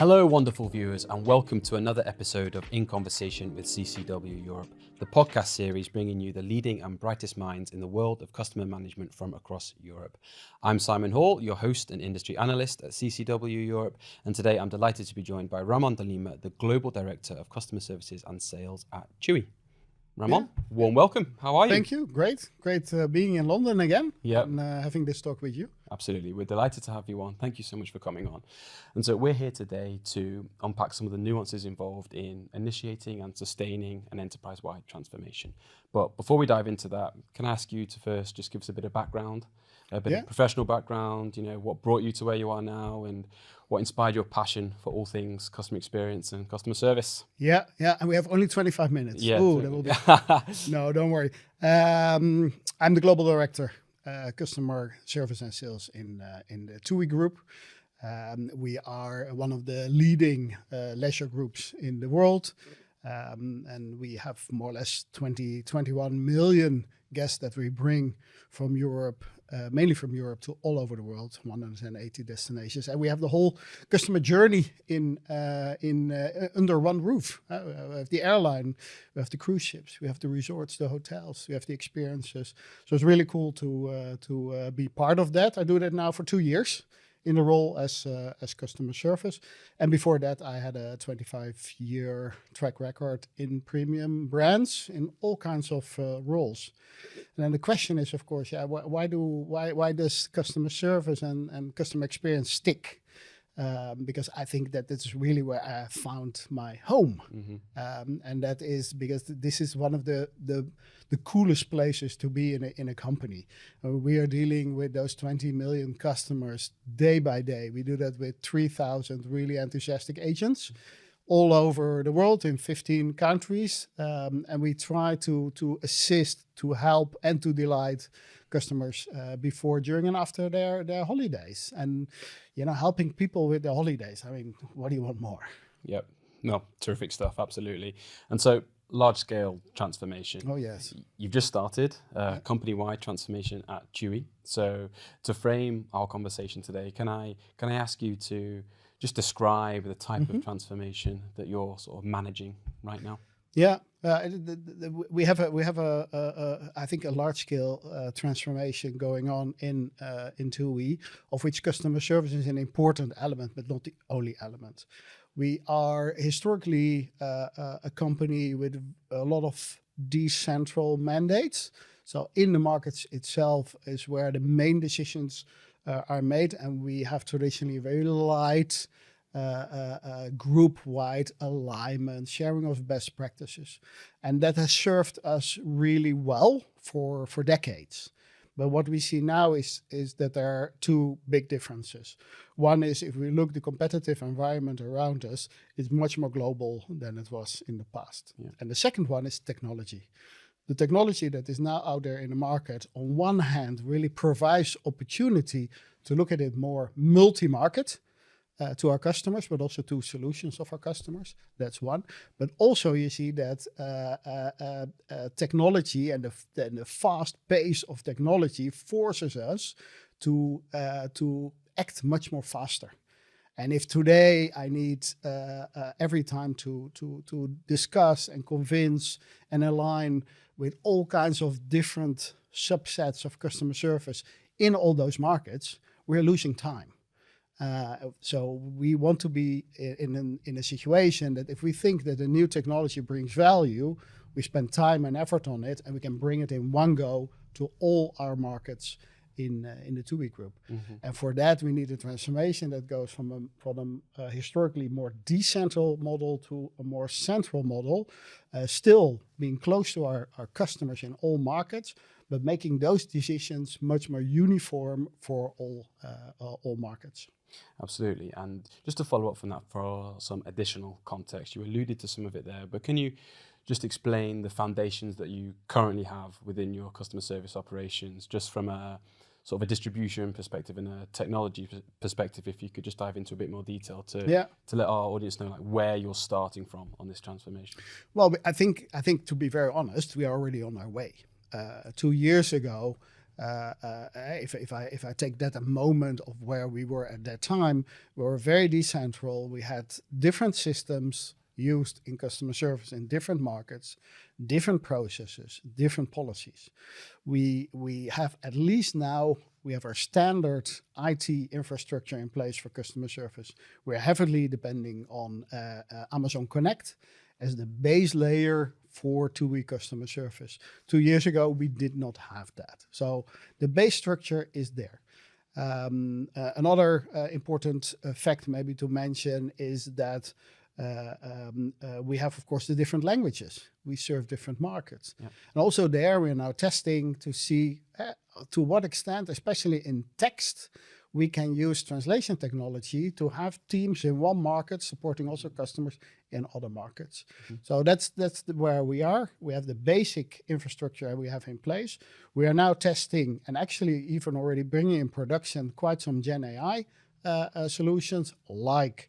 Hello, wonderful viewers, and welcome to another episode of In Conversation with CCW Europe, the podcast series bringing you the leading and brightest minds in the world of customer management from across Europe. I'm Simon Hall, your host and industry analyst at CCW Europe, and today I'm delighted to be joined by Ramón Delima, the Global Director of Customer Services and Sales at TUI. Ramón, warm welcome. How are you? Thank you. Great being in London again and having this talk with you. Absolutely. We're delighted to have you on. Thank you so much for coming on. And so we're here today to unpack some of the nuances involved in initiating and sustaining an enterprise-wide transformation. But before we dive into that, can I ask you to first just give us a bit of background, a bit of professional background, what brought you to where you are now and what inspired your passion for all things customer experience and customer service? Yeah. And we have only 25 minutes. Yeah. Ooh, that will be... No, don't worry. I'm the Global Director, Customer Service and Sales in the TUI Group. We are one of the leading leisure groups in the world. And we have more or less 21 million guests that we bring from Europe, mainly from Europe to all over the world, 180 destinations. And we have the whole customer journey in under one roof. We have the airline, we have the cruise ships, we have the resorts, the hotels, we have the experiences. So it's really cool to be part of that. I do that now for 2 years in the role as customer service. And before that, I had a 25-year track record in premium brands in all kinds of roles. And then the question is, of course, why does customer service and customer experience stick? Because I think that this is really where I found my home. Mm-hmm. And that is because this is one of the coolest places to be in a company. We are dealing with those 20 million customers day by day. We do that with 3,000 really enthusiastic agents all over the world in 15 countries. And we try to assist, to help and to delight customers before, during and after their holidays. And, helping people with their holidays. I mean, what do you want more? Yep. No, terrific stuff. Absolutely. And so large scale transformation. Oh, yes. You've just started company-wide transformation at TUI. So to frame our conversation today, can I ask you to just describe the type of transformation that you're sort of managing right now? Yeah, we have I think a large scale transformation going on in TUI, of which customer service is an important element, but not the only element. We are historically a company with a lot of decentral mandates. So in the markets itself is where the main decisions are made, and we have traditionally very light group-wide alignment, sharing of best practices. And that has served us really well for decades. But what we see now is that there are two big differences. One is, if we look the competitive environment around us, it's much more global than it was in the past. Yeah. And the second one is technology. The technology that is now out there in the market, on one hand, really provides opportunity to look at it more multi-market, to our customers, but also to solutions of our customers. That's one. But also you see that technology and the fast pace of technology forces us to act much more faster. And if today I need every time to discuss and convince and align with all kinds of different subsets of customer service in all those markets, we're losing time. So we want to be in a situation that if we think that a new technology brings value, we spend time and effort on it, and we can bring it in one go to all our markets in the TUI Group. Mm-hmm. And for that, we need a transformation that goes from a historically more decentral model to a more central model, still being close to our customers in all markets, but making those decisions much more uniform for all markets. Absolutely. And just to follow up from that for some additional context, you alluded to some of it there, but can you just explain the foundations that you currently have within your customer service operations, just from a sort of a distribution perspective and a technology perspective, if you could just dive into a bit more detail to let our audience know where you're starting from on this transformation? Well, I think to be very honest, we are already on our way. 2 years ago, if I take that a moment of where we were at that time, we were very decentral. We had different systems used in customer service in different markets, different processes, different policies. We have at least now, we have our standard IT infrastructure in place for customer service. We're heavily depending on Amazon Connect as the base layer for TUI customer service. 2 years ago, we did not have that. So the base structure is there. Another important fact maybe to mention is that we have, of course, the different languages. We serve different markets. Yeah. And also there, we're now testing to see to what extent, especially in text, we can use translation technology to have teams in one market supporting also customers in other markets. Mm-hmm. So that's where we are. We have the basic infrastructure we have in place. We are now testing and actually even already bringing in production quite some Gen AI solutions like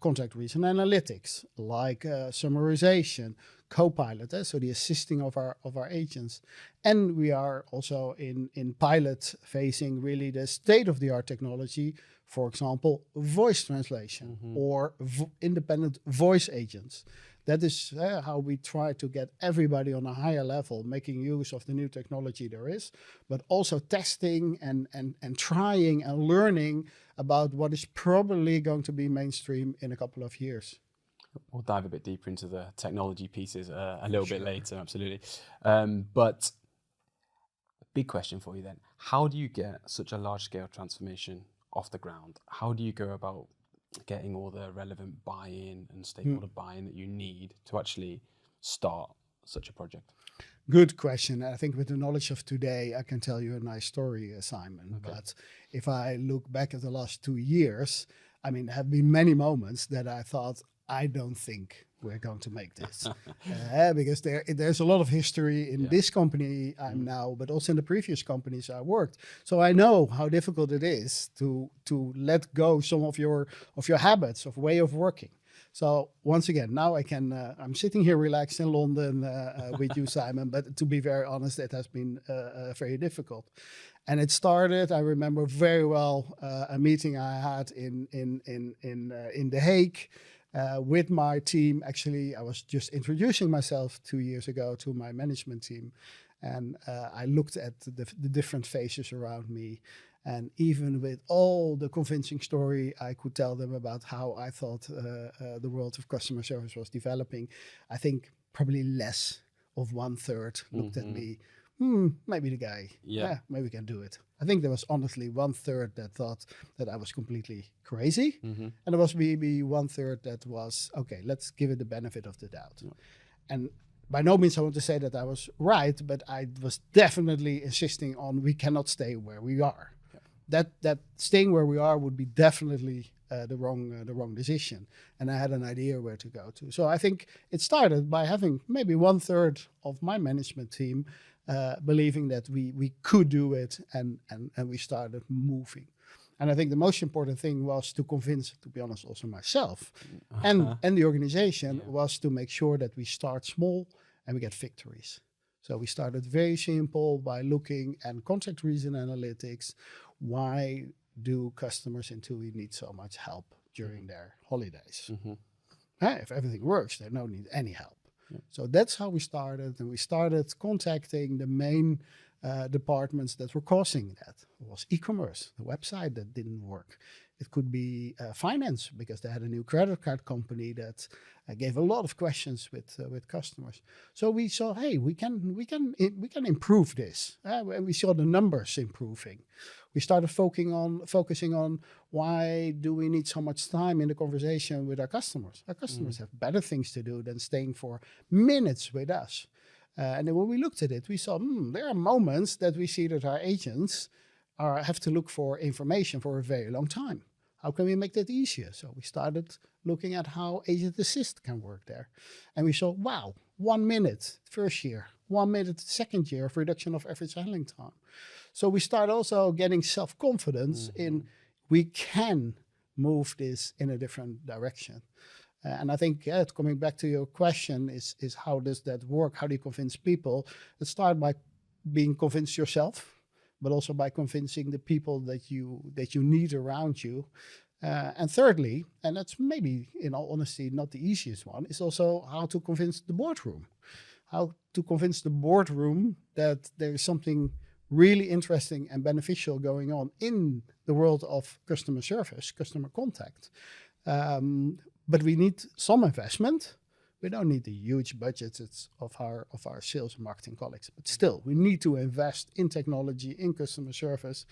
contact reason analytics, like summarization, Copilot, so the assisting of our agents. And we are also in pilot phasing really the state-of-the-art technology, for example, voice translation or independent voice agents. That is how we try to get everybody on a higher level, making use of the new technology there is, but also testing and trying and learning about what is probably going to be mainstream in a couple of years. We'll dive a bit deeper into the technology pieces a little bit later, absolutely. But a big question for you then. How do you get such a large-scale transformation off the ground? How do you go about getting all the relevant buy-in and stakeholder buy-in that you need to actually start such a project? Good question. I think with the knowledge of today, I can tell you a nice story, Simon. Okay. But if I look back at the last 2 years, I mean, there have been many moments that I thought, I don't think we're going to make this. Because there's a lot of history in this company I'm now, but also in the previous companies I worked. So I know how difficult it is to let go some of your habits, of way of working. So once again, now I can, I'm sitting here relaxed in London with you, Simon, but to be very honest, it has been very difficult. And it started, I remember very well, a meeting I had in The Hague, with my team. Actually, I was just introducing myself 2 years ago to my management team. And I looked at the different faces around me. And even with all the convincing story I could tell them about how I thought the world of customer service was developing, I think probably less of 1/3 looked at me. Maybe the guy, maybe we can do it. I think there was honestly 1/3 that thought that I was completely crazy. And there was maybe 1/3 that was, okay, let's give it the benefit of the doubt. Yeah. And by no means I want to say that I was right, but I was definitely insisting on we cannot stay where we are. Yeah. That staying where we are would be definitely the wrong decision. And I had an idea where to go to. So I think it started by having maybe 1/3 of my management team believing that we could do it, and we started moving. And I think the most important thing was to convince, to be honest, also myself and the organization was to make sure that we start small and we get victories. So we started very simple by looking at contact reason analytics. Why do customers in TUI need so much help during their holidays? If everything works, they don't need any help. So that's how we started, and we started contacting the main departments that were causing that. It was e-commerce, the website that didn't work. It could be finance, because they had a new credit card company that gave a lot of questions with customers. So we saw, hey, we can improve this, and we saw the numbers improving. We started focusing on why do we need so much time in the conversation with our customers. Our customers have better things to do than staying for minutes with us. And then when we looked at it, we saw there are moments that we see that our agents have to look for information for a very long time. How can we make that easier? So we started looking at how Agent Assist can work there. And we saw, wow, 1 minute first year, 1 minute second year of reduction of average handling time. So we start also getting self-confidence in we can move this in a different direction. And I think coming back to your question is how does that work? How do you convince people? It starts by being convinced yourself, but also by convincing the people that you need around you. And thirdly, and that's maybe in all honesty not the easiest one, is also how to convince the boardroom. How to convince the boardroom that there is something really interesting and beneficial going on in the world of customer service, customer contact. But we need some investment. We don't need the huge budgets of our sales and marketing colleagues, but still, we need to invest in technology, in customer service,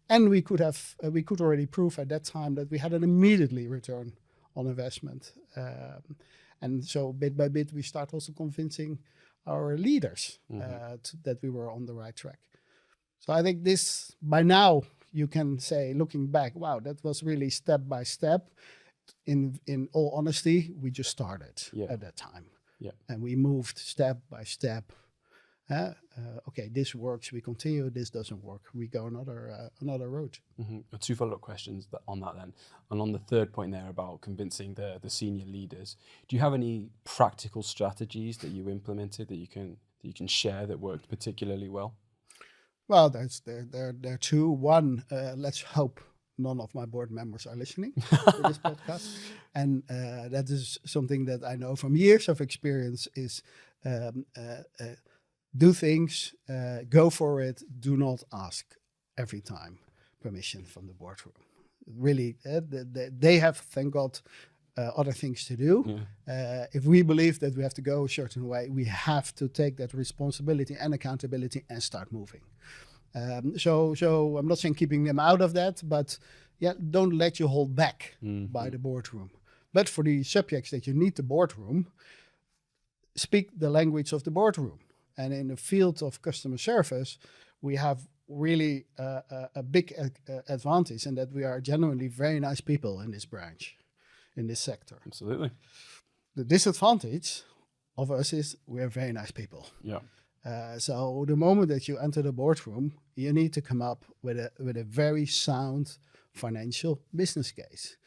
and we could already prove at that time that we had an immediately return on investment, and so bit by bit we start also convincing our leaders that we were on the right track. So I think this, by now, you can say, looking back, wow, that was really step by step. In all honesty, we just started at that time. Yeah. And we moved step by step. Okay, this works, we continue. This doesn't work, we go another road. Two follow-up questions on that then. And on the third point there about convincing the senior leaders, do you have any practical strategies that you implemented that you can share that worked particularly well? Well, there are two. One, let's hope none of my board members are listening to this podcast. And that is something that I know from years of experience is do things, go for it, do not ask every time permission from the boardroom. Really, they have, thank God, other things to do. Yeah. If we believe that we have to go a certain way, we have to take that responsibility and accountability and start moving. So I'm not saying keeping them out of that, but don't let you hold back by the boardroom. But for the subjects that you need the boardroom, speak the language of the boardroom. And in the field of customer service, we have really a big advantage in that we are genuinely very nice people in this branch, in this sector. Absolutely. The disadvantage of us is we're very nice people. Yeah. So the moment that you enter the boardroom, you need to come up with a very sound financial business case.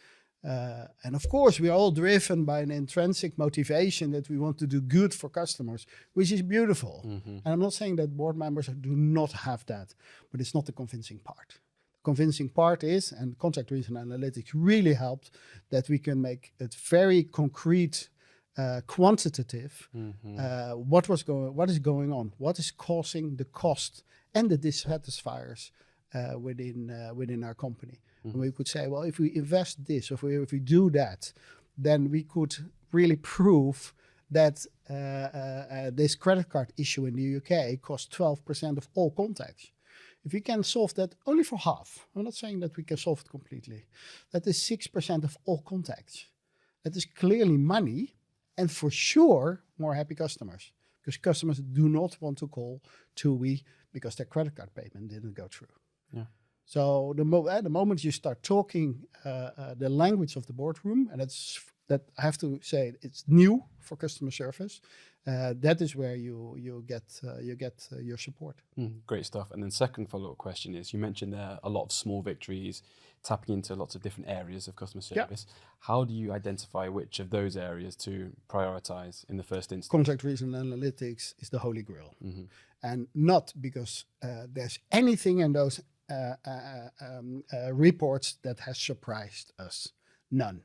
And of course, we are all driven by an intrinsic motivation that we want to do good for customers, which is beautiful. And I'm not saying that board members do not have that, but it's not the convincing part. The convincing part is, and contact reason analytics really helped, that we can make it very concrete, quantitative. What is going on? What is causing the cost and the dissatisfiers within our company? And we could say, well, if we invest this, if we do that, then we could really prove that this credit card issue in the UK costs 12% of all contacts. If we can solve that only for half, I'm not saying that we can solve it completely, that is 6% of all contacts. That is clearly money, and for sure more happy customers, because customers do not want to call TUI because their credit card payment didn't go through. Yeah. So the moment you start talking the language of the boardroom, and that I have to say it's new for customer service, that is where you get your support. Great stuff. And then second follow-up question is, you mentioned there a lot of small victories, tapping into lots of different areas of customer service. Yeah. How do you identify which of those areas to prioritize in the first instance? Contact reason analytics is the holy grail, and not because there's anything in those reports that has surprised us. None.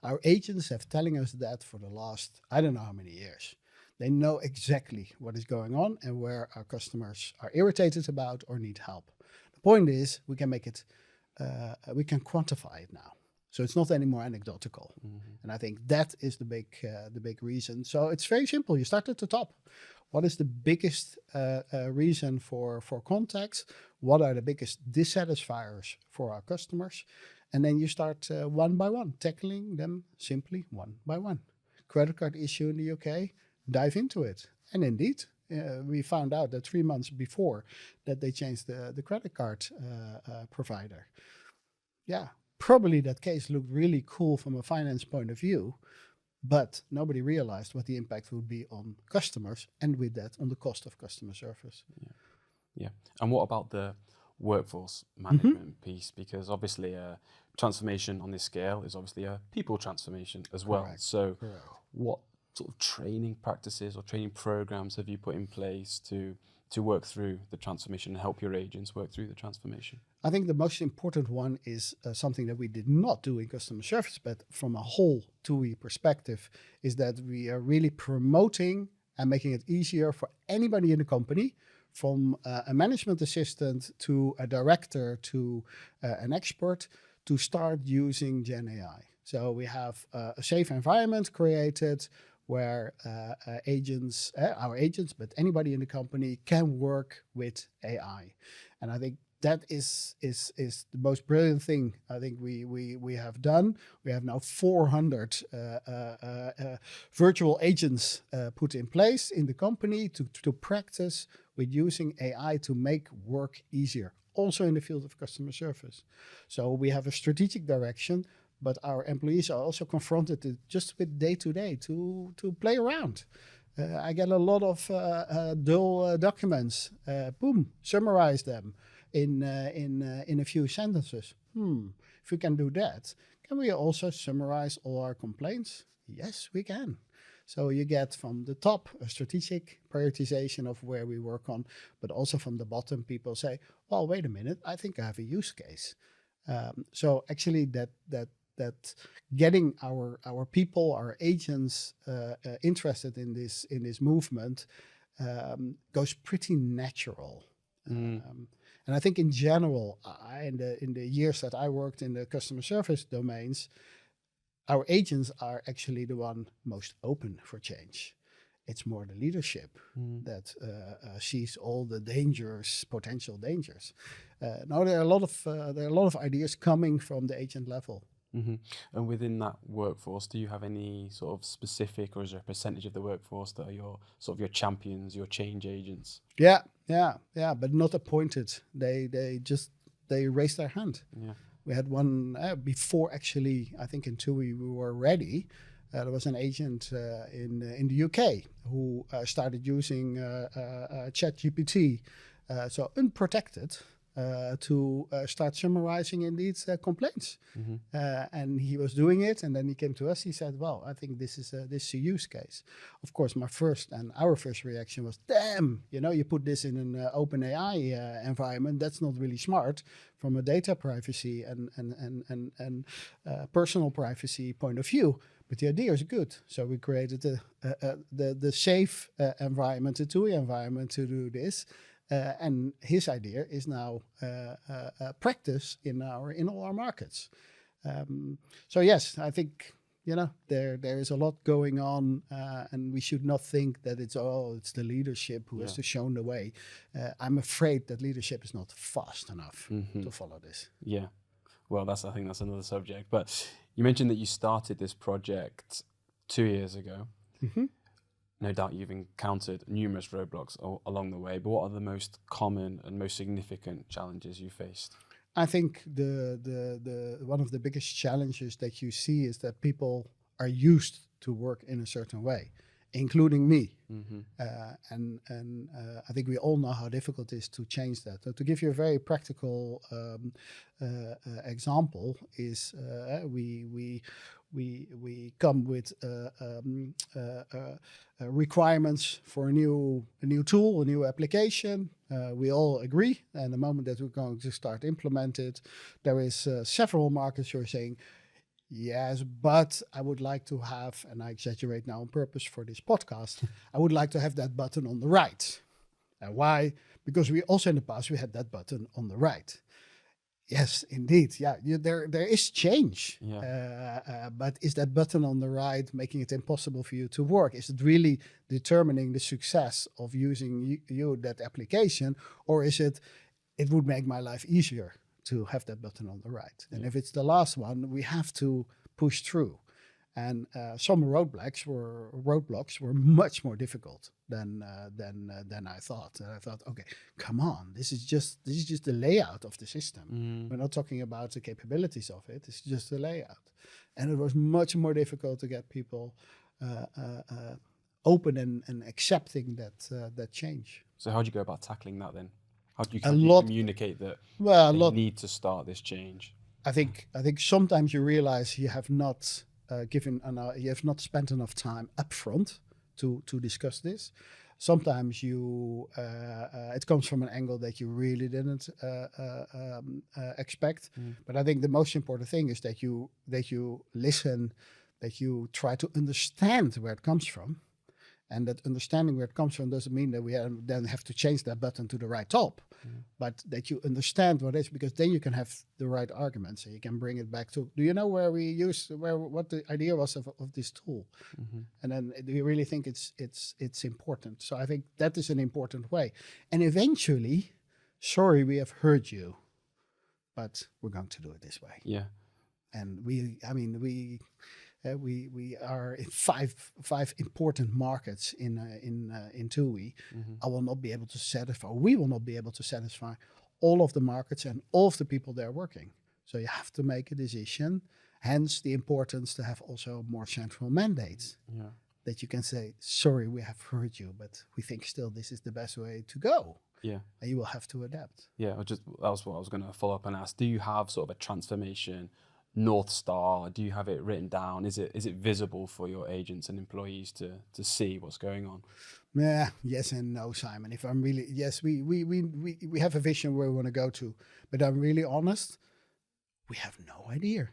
Our agents have telling us that for the last, I don't know how many years. They know exactly what is going on and where our customers are irritated about or need help. The point is, we can make it, we can quantify it now. So it's not anymore anecdotal. And I think that is the big reason. So it's very simple. You start at the top. What is the biggest reason for contacts? What are the biggest dissatisfiers for our customers? And then you start one by one, tackling them simply one by one. Credit card issue in the UK, dive into it. And indeed, we found out that 3 months before that they changed the credit card provider. Yeah, probably that case looked really cool from a finance point of view, but nobody realized what the impact would be on customers, and with that, on the cost of customer service. Yeah. And what about the workforce management piece? Because obviously transformation on this scale is obviously a people transformation as well. Correct. So what sort of training practices or training programs have you put in place to to work through the transformation and help your agents work through the transformation? I think the most important one is something that we did not do in customer service, but from a whole TUI perspective, is that we are really promoting and making it easier for anybody in the company, from a management assistant to a director to an expert, to start using Gen AI. So we have a safe environment created where agents, our agents, but anybody in the company can work with AI. And I think that is the most brilliant thing I think we have done. We have now 400 virtual agents put in place in the company to practice with using AI to make work easier, also in the field of customer service. So we have a strategic direction, but our employees are also confronted just with day-to-day to play around. I get a lot of dull documents. Boom, summarize them in a few sentences. If we can do that, can we also summarize all our complaints? Yes, we can. So you get from the top a strategic prioritization of where we work on, but also from the bottom, people say, well, wait a minute, I think I have a use case. So actually that getting our people, our agents interested in this movement goes pretty natural. And I think in general, in the years that I worked in the customer service domains, our agents are actually the one most open for change. It's more the leadership that sees all the dangers, potential dangers. Now there are a lot of ideas coming from the agent level. And within that workforce, do you have any sort of specific, or is there a percentage of the workforce that are your sort of your champions, your change agents? Yeah, but not appointed. They raised their hand. Yeah. We had one before, actually, I think in TUI we were ready. There was an agent in the UK who started using ChatGPT, so unprotected, to start summarizing indeed complaints. And he was doing it, and then he came to us. He said, well, I think this is a use case. Of course, our first reaction was, damn, you put this in an open AI environment. That's not really smart from a data privacy and personal privacy point of view. But the idea is good. So we created the safe environment, the TUI environment to do this. And his idea is now practice in all our markets. So yes, I think there is a lot going on, and we should not think that it's the leadership who has to show the way. I'm afraid that leadership is not fast enough to follow this. Yeah, well, I think that's another subject. But you mentioned that you started this project 2 years ago. No doubt you've encountered numerous roadblocks along the way, but what are the most common and most significant challenges you faced? I think the one of the biggest challenges that you see is that people are used to work in a certain way, including me. And I think we all know how difficult it is to change that. So to give you a very practical example is we come with requirements for a new tool, a new application. We all agree, and the moment that we're going to start implement it, there is several markets who are saying, yes, but I would like to have, and I exaggerate now on purpose for this podcast, I would like to have that button on the right. And why? Because we also in the past, we had that button on the right. Yes, indeed. Yeah, there is change. But is that button on the right making it impossible for you to work? Is it really determining the success of using that application? Or is it would make my life easier to have that button on the right? And if it's the last one, we have to push through. And some roadblocks were much more difficult than I thought. And I thought, okay, come on, this is just the layout of the system. We're not talking about the capabilities of it. It's just the layout. And it was much more difficult to get people open and accepting that change. So how do you go about tackling that then? How do you communicate that you need to start this change? I think sometimes you realize you have not you have not spent enough time upfront to discuss this. Sometimes it comes from an angle that you really didn't expect. But I think the most important thing is that you listen, that you try to understand where it comes from. And that understanding where it comes from doesn't mean that we then have to change that button to the right top, but that you understand what it is, because then you can have the right arguments and you can bring it back to, do you know what the idea was of this tool? And then do you really think it's important? So I think that is an important way. And eventually, sorry, we have heard you, but we're going to do it this way. Yeah. And we are in five important markets in TUI. I will not be able to satisfy. We will not be able to satisfy all of the markets and all of the people there working. So you have to make a decision. Hence the importance to have also more central mandates. Yeah. That you can say, sorry, we have heard you, but we think still this is the best way to go. Yeah. And you will have to adapt. Yeah, that was what I was going to follow up and ask. Do you have sort of a transformation North Star? Do you have it written down? Is it visible for your agents and employees to see what's going on? Yeah, yes and no, Simon. If I'm really, yes, we have a vision where we want to go to, but I'm really honest, we have no idea.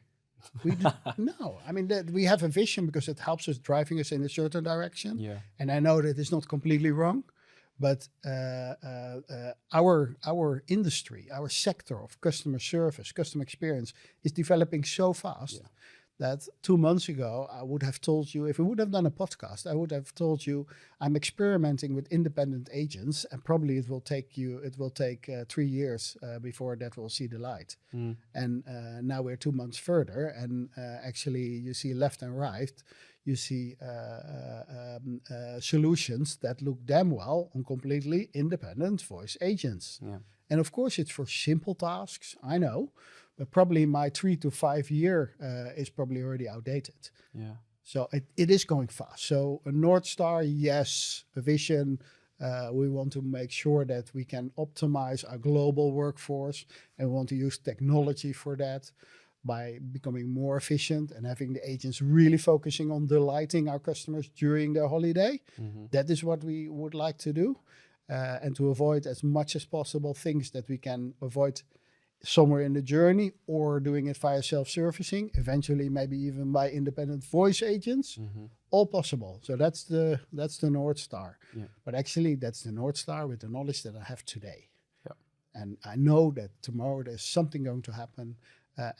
We no. I mean, we have a vision because it helps us driving us in a certain direction. Yeah. And I know that it's not completely wrong, but our industry, our sector of customer service, customer experience is developing so fast that 2 months ago, I would have told you, if we would have done a podcast, I would have told you I'm experimenting with independent agents, and probably it will take 3 years before that will see the light. And now we're 2 months further, and actually you see left and right, you see solutions that look damn well on completely independent voice agents. Yeah. And of course, it's for simple tasks, I know, but probably my 3 to 5 year is probably already outdated. Yeah. So it is going fast. So a North Star, yes, a vision. We want to make sure that we can optimize our global workforce, and we want to use technology for that by becoming more efficient and having the agents really focusing on delighting our customers during their holiday. That is what we would like to do. And to avoid as much as possible things that we can avoid somewhere in the journey, or doing it via self-servicing, eventually maybe even by independent voice agents, all possible. So that's the North Star. Yeah. But actually that's the North Star with the knowledge that I have today. Yeah. And I know that tomorrow there's something going to happen,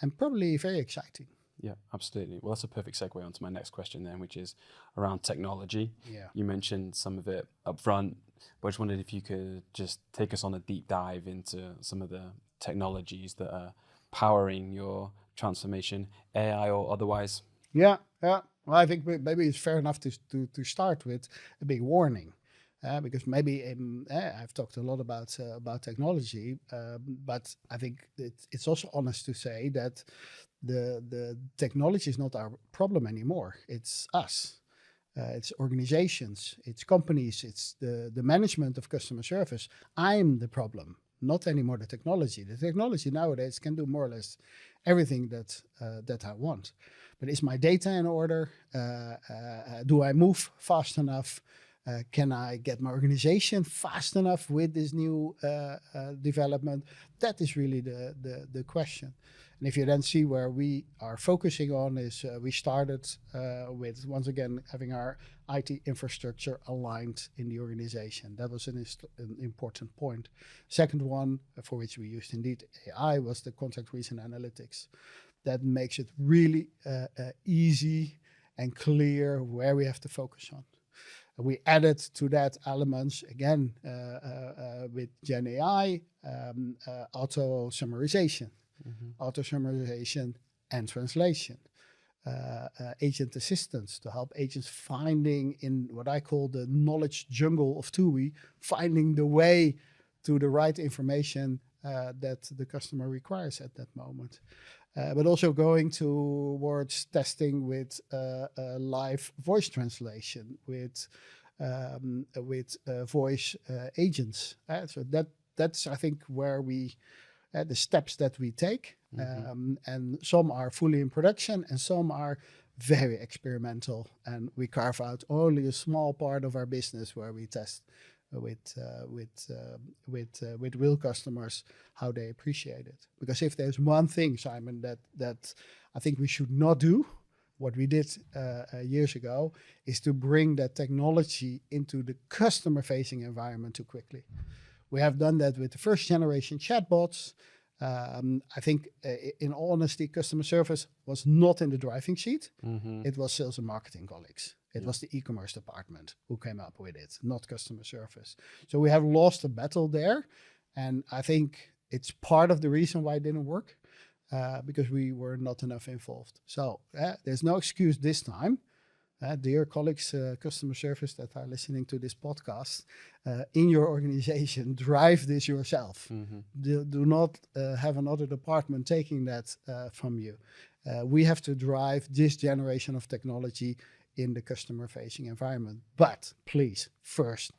and probably very exciting. Yeah, absolutely. Well, that's a perfect segue onto my next question then, which is around technology. Yeah. You mentioned some of it up front, but I just wondered if you could just take us on a deep dive into some of the technologies that are powering your transformation, AI or otherwise. Yeah. Well, I think maybe it's fair enough to start with a big warning. Because maybe I've talked a lot about technology, but I think it's also honest to say that the technology is not our problem anymore. It's us. It's organizations, it's companies, it's the management of customer service. I'm the problem, not anymore the technology. The technology nowadays can do more or less everything that I want. But is my data in order? Do I move fast enough? Can I get my organization fast enough with this new development? That is really the question. And if you then see where we are focusing on is we started with, once again, having our IT infrastructure aligned in the organization. That was an important point. Second one, for which we used indeed AI, was the contact reason analytics. That makes it really easy and clear where we have to focus on. We added to that elements, again, with Gen AI, auto summarization. Auto summarization and translation, agent assistance to help agents finding in what I call the knowledge jungle of TUI, finding the way to the right information that the customer requires at that moment. But also going towards testing with live voice translation, with voice agents. So that's I think where we the steps that we take, and some are fully in production and some are very experimental, and we carve out only a small part of our business where we test with real customers how they appreciate it. Because if there's one thing, Simon, that I think we should not do, what we did years ago, is to bring that technology into the customer-facing environment too quickly. We have done that with the first generation chatbots. I think, in all honesty, customer service was not in the driving seat. It was sales and marketing colleagues. It was the e-commerce department who came up with it, not customer service. So we have lost a battle there. And I think it's part of the reason why it didn't work, because we were not enough involved. So there's no excuse this time. Dear colleagues, customer service that are listening to this podcast, in your organization, drive this yourself. Do not have another department taking that from you. We have to drive this generation of technology in the customer-facing environment. But please, first,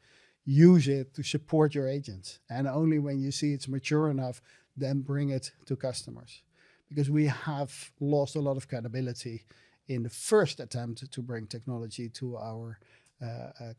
use it to support your agents. And only when you see it's mature enough, then bring it to customers. Because we have lost a lot of credibility in the first attempt to bring technology to our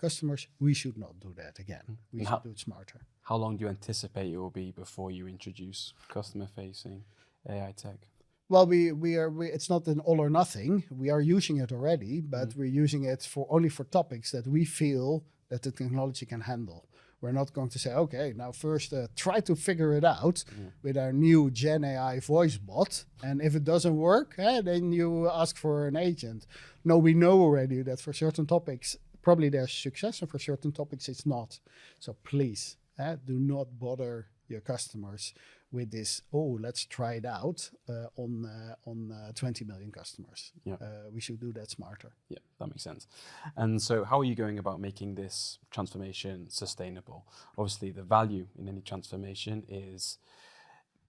customers. We should not do that again. We should do it smarter. How long do you anticipate it will be before you introduce customer-facing AI tech? Well, it's not an all or nothing. We are using it already, but we're using it only for topics that we feel that the technology can handle. We're not going to say, okay, now first try to figure it out with our new Gen AI voice bot. And if it doesn't work, then you ask for an agent. No, we know already that for certain topics, probably there's success, and for certain topics, it's not. So please, do not bother your customers with this, let's try it out on 20 million customers. Yeah. We should do that smarter. Yeah, that makes sense. And so how are you going about making this transformation sustainable? Obviously, the value in any transformation is,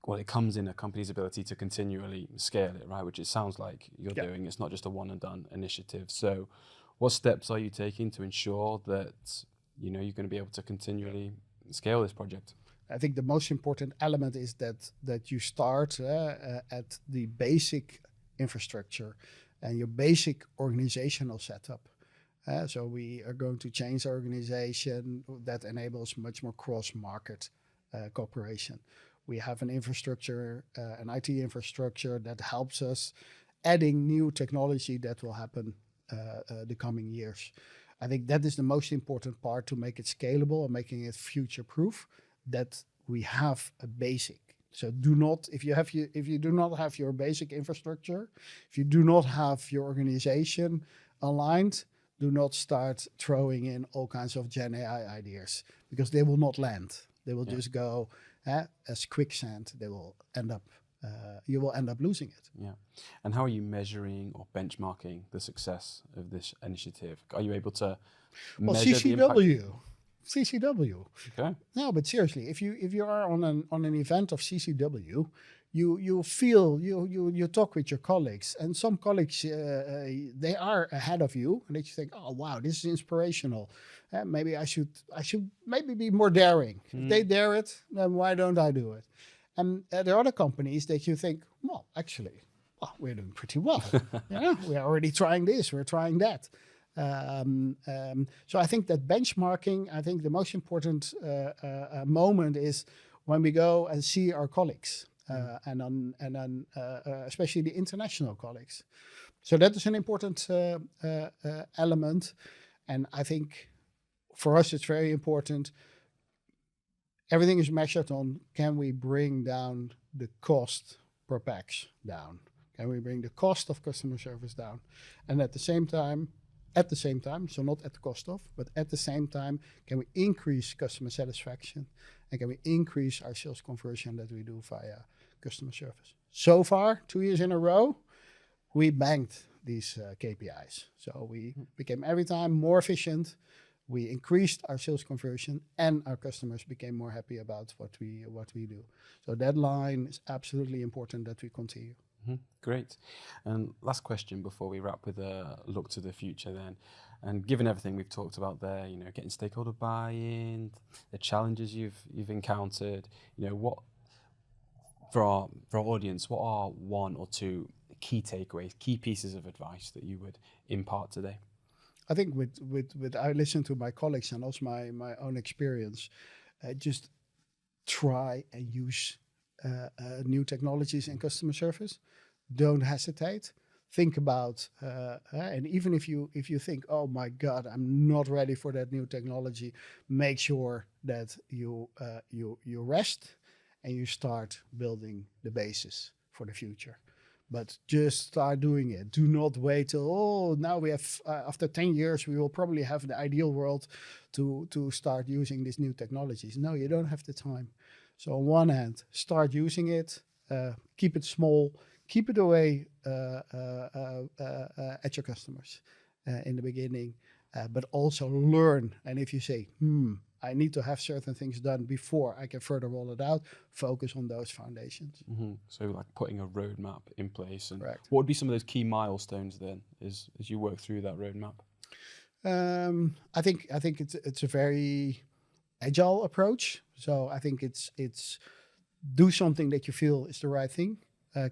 well, it comes in a company's ability to continually scale it, right? Which it sounds like you're doing. It's not just a one and done initiative. So what steps are you taking to ensure that, you're going to be able to continually scale this project? I think the most important element is that you start at the basic infrastructure and your basic organizational setup. So we are going to change our organization that enables much more cross-market cooperation. We have an infrastructure, an IT infrastructure that helps us adding new technology that will happen the coming years. I think that is the most important part to make it scalable and making it future-proof, that we have a basic. So if you do not have your basic infrastructure, if you do not have your organization aligned, do not start throwing in all kinds of Gen AI ideas, because they will not land. They will just go as quicksand. They will end up. You will end up losing it. Yeah. And how are you measuring or benchmarking the success of this initiative? Are you able to measure CCW. Okay. No, but seriously, if you are on an event of CCW, you talk with your colleagues, and some colleagues they are ahead of you, and that you think, oh wow, this is inspirational. Maybe I should maybe be more daring. If they dare it, then why don't I do it? And there are other companies that you think, well, actually, we're doing pretty well. We're already trying this, we're trying that. So I think that benchmarking, I think the most important moment is when we go and see our colleagues, and then especially the international colleagues. So that is an important element, and I think for us it's very important. Everything is measured on, can we bring down the cost per pax down? Can we bring the cost of customer service down? And at the same time, so not at the cost of, but at the same time, can we increase customer satisfaction, and can we increase our sales conversion that we do via customer service? So far, 2 years in a row, we banked these KPIs. So we became every time more efficient. We increased our sales conversion, and our customers became more happy about what we do. So that line is absolutely important that we continue. Great. And last question before we wrap with a look to the future then. And given everything we've talked about there, getting stakeholder buy-in, the challenges you've encountered, what for our audience, what are one or two key takeaways, key pieces of advice that you would impart today? I think with I listen to my colleagues and also my own experience, just try and use new technologies in customer service. Don't hesitate. Think about, and even if you think, oh my God, I'm not ready for that new technology, make sure that you rest and you start building the basis for the future. But just start doing it. Do not wait till, now we have, after 10 years, we will probably have the ideal world to start using these new technologies. No, you don't have the time. So on one hand, start using it, keep it small, keep it away at your customers in the beginning, but also learn. And if you say, I need to have certain things done before I can further roll it out, focus on those foundations. So like putting a roadmap in place. And Correct. What would be some of those key milestones then as you work through that roadmap? I think it's a very agile approach. So I think it's do something that you feel is the right thing.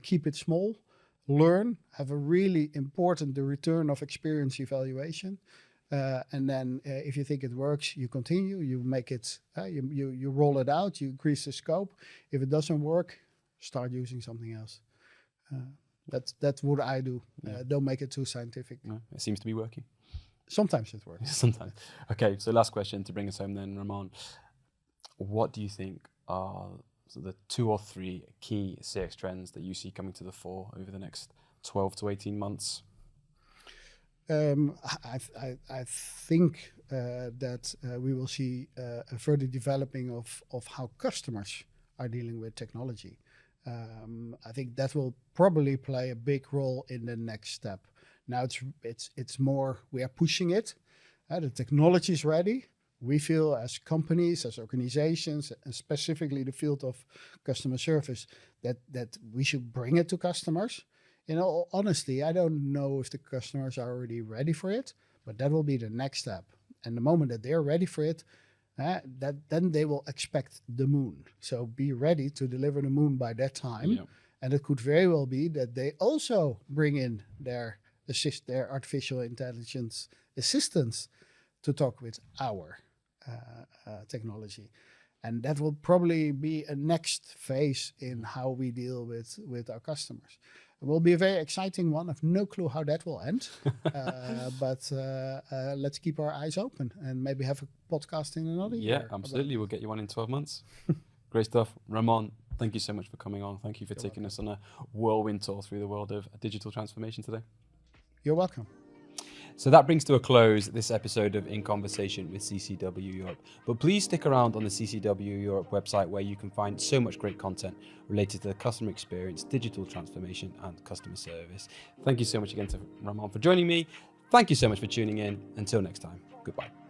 Keep it small, learn, have a really important, the return of experience evaluation. And then if you think it works, you continue, you make it, you roll it out, you increase the scope. If it doesn't work, start using something else. That's what I do. Don't make it too scientific. No, it seems to be working. Sometimes it works. Sometimes. Okay, so last question to bring us home then, Ramón. What do you think are the 2 or 3 key CX trends that you see coming to the fore over the next 12 to 18 months? I think that we will see a further developing of how customers are dealing with technology. I think that will probably play a big role in the next step. Now it's more, we are pushing it. The technology is ready. We feel as companies, as organizations, and specifically the field of customer service, that we should bring it to customers. In all honesty, I don't know if the customers are already ready for it, but that will be the next step. And the moment that they're ready for it, then they will expect the moon. So be ready to deliver the moon by that time. Yep. And it could very well be that they also bring in their artificial intelligence assistants to talk with our technology. And that will probably be a next phase in how we deal with our customers. It will be a very exciting one. I have no clue how that will end, but let's keep our eyes open and maybe have a podcast in another year. Yeah, absolutely. We'll get you one in 12 months. Great stuff. Ramón, thank you so much for coming on. Thank you for taking us on a whirlwind tour through the world of digital transformation today. You're welcome. So that brings to a close this episode of In Conversation with CCW Europe. But please stick around on the CCW Europe website, where you can find so much great content related to the customer experience, digital transformation, and customer service. Thank you so much again to Ramón for joining me. Thank you so much for tuning in. Until next time, goodbye.